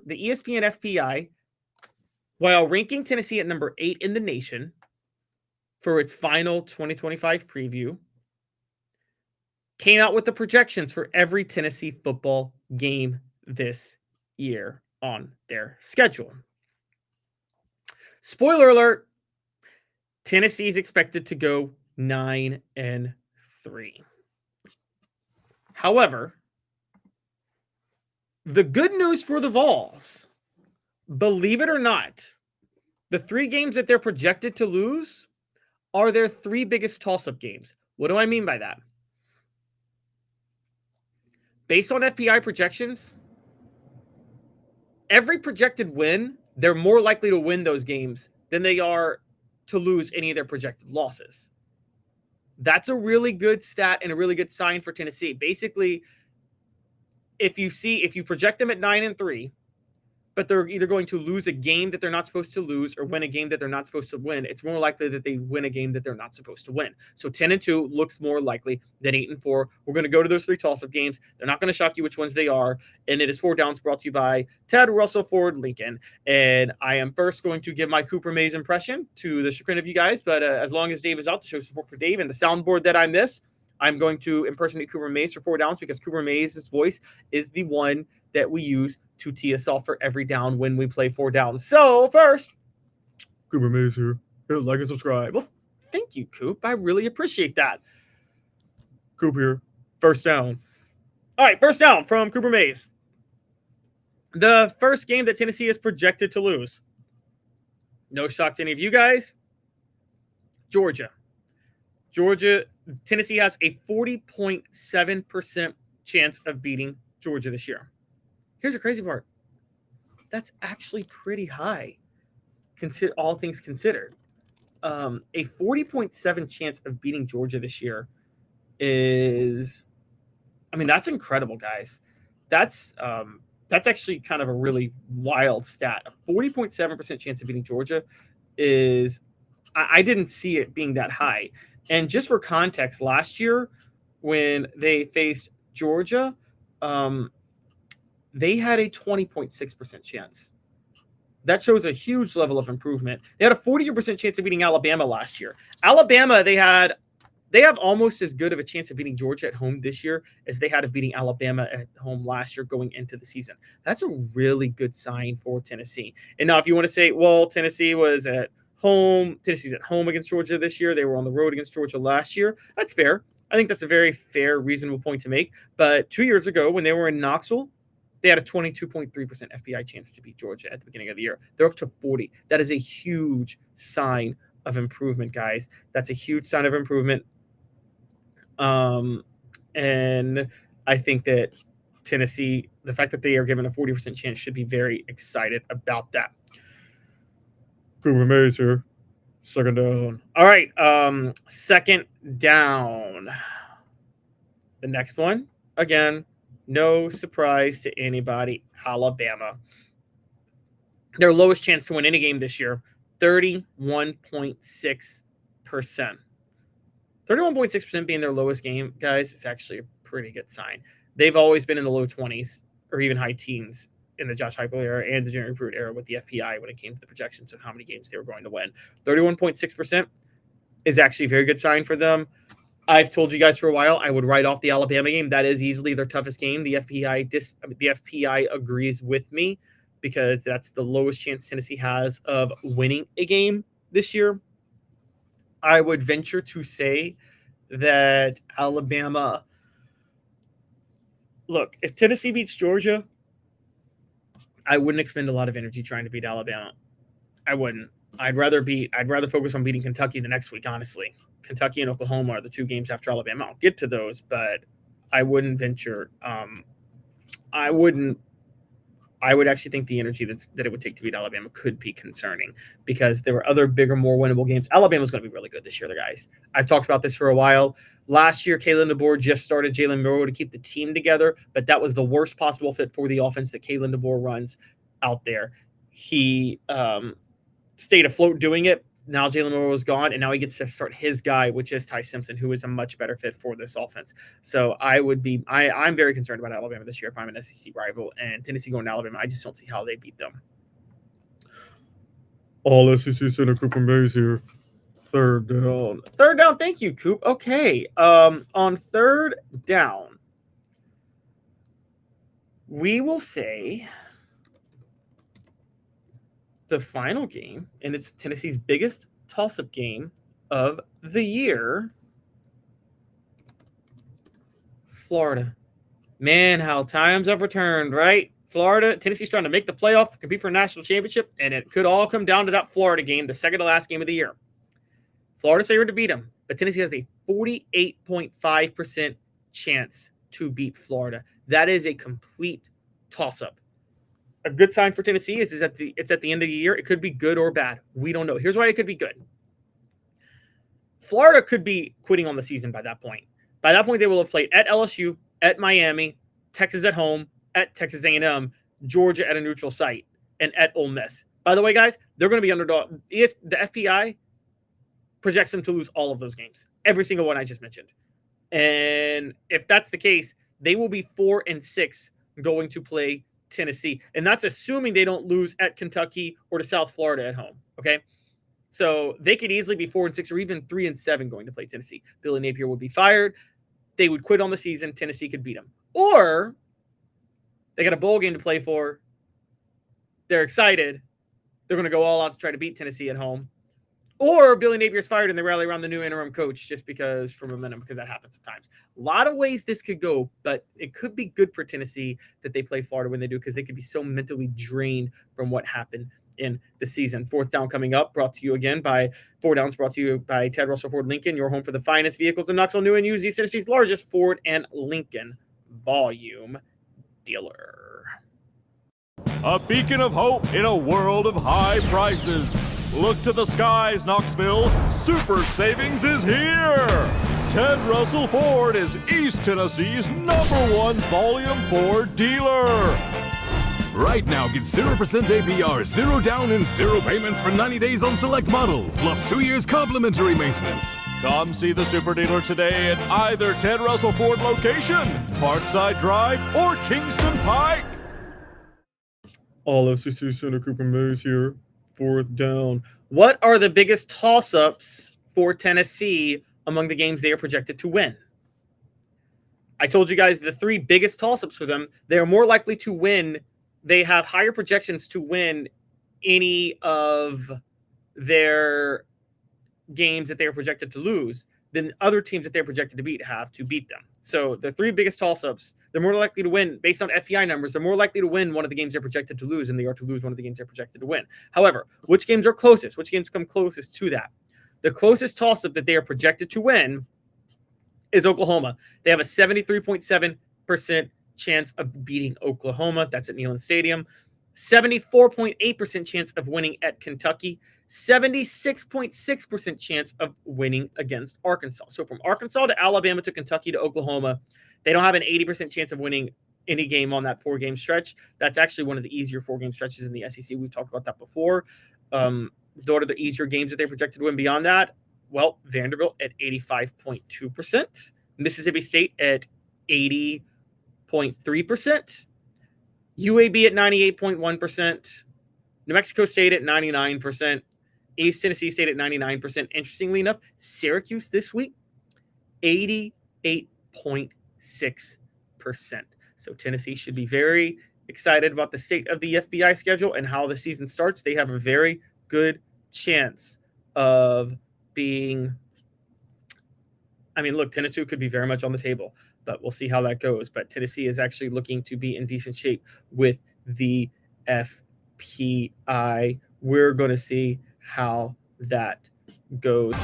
the ESPN FPI, while ranking Tennessee at number 8 in the nation for its final 2025 preview, came out with the projections for every Tennessee football game this year on their schedule. Spoiler alert, Tennessee is expected to go 9-3. However, the good news for the Vols, believe it or not, the 3 games that they're projected to lose are their 3 biggest toss-up games. What do I mean by that? Based on FPI projections, every projected win, they're more likely to win those games than they are to lose any of their projected losses. That's a really good stat and a really good sign for Tennessee. Basically, if you project them at 9-3, but they're either going to lose a game that they're not supposed to lose or win a game that they're not supposed to win, it's more likely that they win a game that they're not supposed to win. So 10-2 looks more likely than 8-4. We're going to go to those 3 toss-up games. They're not going to shock you which ones they are. And it is 4 Downs, brought to you by Ted Russell Ford Lincoln. And I am first going to give my Cooper Mays impression to the chagrin of you guys. But as long as Dave is out to show support for Dave and the soundboard that I miss, I'm going to impersonate Cooper Mays for 4 Downs because Cooper Mays' voice is the one that we use to tee us off for every down when we play 4 Downs. So first, Cooper Mays here. Like and subscribe. Well, thank you, Coop. I really appreciate that. Coop here. First down. All right, first down from Cooper Mays. The first game that Tennessee is projected to lose. No shock to any of you guys. Georgia. Tennessee has a 40.7% chance of beating Georgia this year. Here's the crazy part. That's actually pretty high, all things considered. A 40.7 chance of beating Georgia this year is, that's incredible, guys. That's actually kind of a really wild stat. A 40.7% chance of beating Georgia is, I didn't see it being that high. And just for context, last year when they faced Georgia, they had a 20.6% chance. That shows a huge level of improvement. They had a 40% chance of beating Alabama last year. Alabama, they have almost as good of a chance of beating Georgia at home this year as they had of beating Alabama at home last year going into the season. That's a really good sign for Tennessee. And now if you want to say, well, Tennessee was at home, Tennessee's at home against Georgia this year. They were on the road against Georgia last year. That's fair. I think that's a very fair, reasonable point to make. But 2 years ago when they were in Knoxville, they had a 22.3% FPI chance to beat Georgia at the beginning of the year. They're up to 40. That is a huge sign of improvement, guys. That's a huge sign of improvement. And I think that Tennessee, the fact that they are given a 40% chance, should be very excited about that. Cooper Mays here. Second down. All right. Second down. The next one, again, no surprise to anybody, Alabama. Their lowest chance to win any game this year, 31.6%. 31.6% being their lowest game, guys, is actually a pretty good sign. They've always been in the low 20s or even high teens in the Josh Heupel era and the Jeremy Pruitt era with the FPI when it came to the projections of how many games they were going to win. 31.6% is actually a very good sign for them. I've told you guys for a while I would write off the Alabama game. That is easily their toughest game. The FPI agrees with me because that's the lowest chance Tennessee has of winning a game this year. I would venture to say that Alabama. Look, if Tennessee beats Georgia, I wouldn't expend a lot of energy trying to beat Alabama. I wouldn't. I'd rather focus on beating Kentucky the next week, honestly. Kentucky and Oklahoma are the 2 games after Alabama. I'll get to those, but I wouldn't venture. I would actually think the energy that it would take to beat Alabama could be concerning because there were other bigger, more winnable games. Alabama's going to be really good this year, guys. I've talked about this for a while. Last year, Kalen DeBoer just started Jalen Milroe to keep the team together, but that was the worst possible fit for the offense that Kalen DeBoer runs out there. He stayed afloat doing it. now Jalen Moore was gone, and now he gets to start his guy, which is Ty Simpson, who is a much better fit for this offense. So I'm very concerned about Alabama this year if I'm an SEC rival, and Tennessee going to Alabama, I just don't see how they beat them. All SEC Center Cooper Mays here. Third down. Third down. Thank you, Coop. Okay. On third down, we will say the final game, and it's Tennessee's biggest toss-up game of the year. Florida. Man, how times have returned, right? Florida, Tennessee's trying to make the playoff, compete for a national championship, and it could all come down to that Florida game, the second to last game of the year. Florida's favored to beat them, but Tennessee has a 48.5% chance to beat Florida. That is a complete toss-up. A good sign for Tennessee is it's at the end of the year. It could be good or bad. We don't know. Here's why it could be good. Florida could be quitting on the season by that point. By that point, they will have played at LSU, at Miami, Texas at home, at Texas A&M, Georgia at a neutral site, and at Ole Miss. By the way, guys, they're going to be underdog. The FPI projects them to lose all of those games, every single one I just mentioned. And if that's the case, they will be 4-6 going to play Tennessee. And that's assuming they don't lose at Kentucky or to South Florida at home. Okay. So they could easily be 4-6 or even 3-7 going to play Tennessee. Billy Napier would be fired. They would quit on the season. Tennessee could beat them. Or they got a bowl game to play for. They're excited. They're going to go all out to try to beat Tennessee at home. Or Billy Napier's fired and they rally around the new interim coach just because for momentum, because that happens sometimes. A lot of ways this could go, but it could be good for Tennessee that they play Florida when they do, because they could be so mentally drained from what happened in the season. Fourth down coming up, brought to you by Ted Russell Ford Lincoln, your home for the finest vehicles in Knoxville, new and used, East Tennessee's largest Ford and Lincoln volume dealer. A beacon of hope in a world of high prices. Look to the skies, Knoxville. Super Savings is here. Ted Russell Ford is East Tennessee's #1 volume Ford dealer. Right now, get 0% APR, 0 down, and 0 payments for 90 days on select models, plus 2 years complimentary maintenance. Come see the super dealer today at either Ted Russell Ford location, Parkside Drive, or Kingston Pike. All SEC Center Cooper Mays here. Fourth down. What are the biggest toss-ups for Tennessee among the games they are projected to win? I told you guys the 3 biggest toss-ups for them. They are more likely to win. They have higher projections to win any of their games that they are projected to lose than other teams that they're projected to beat have to beat them. So the 3 biggest toss-ups, they're more likely to win based on FPI numbers. They're more likely to win one of the games they're projected to lose than they are to lose one of the games they're projected to win. However, which games are closest? Which games come closest to that? The closest toss-up that they are projected to win is Oklahoma. They have a 73.7% chance of beating Oklahoma. That's at Neyland Stadium. 74.8% chance of winning at Kentucky. 76.6% chance of winning against Arkansas. So from Arkansas to Alabama to Kentucky to Oklahoma, they don't have an 80% chance of winning any game on that 4-game stretch. That's actually one of the easier 4-game stretches in the SEC. We've talked about that before. What are the easier games that they projected to win beyond that? Well, Vanderbilt at 85.2%. Mississippi State at 80.3%. UAB at 98.1%. New Mexico State at 99%. East Tennessee State at 99%. Interestingly enough, Syracuse this week, 88.6%. So Tennessee should be very excited about the state of the FPI schedule and how the season starts. They have a very good chance of being, look, 10-2 could be very much on the table, but we'll see how that goes. But Tennessee is actually looking to be in decent shape with the FPI. We're going to see how that goes.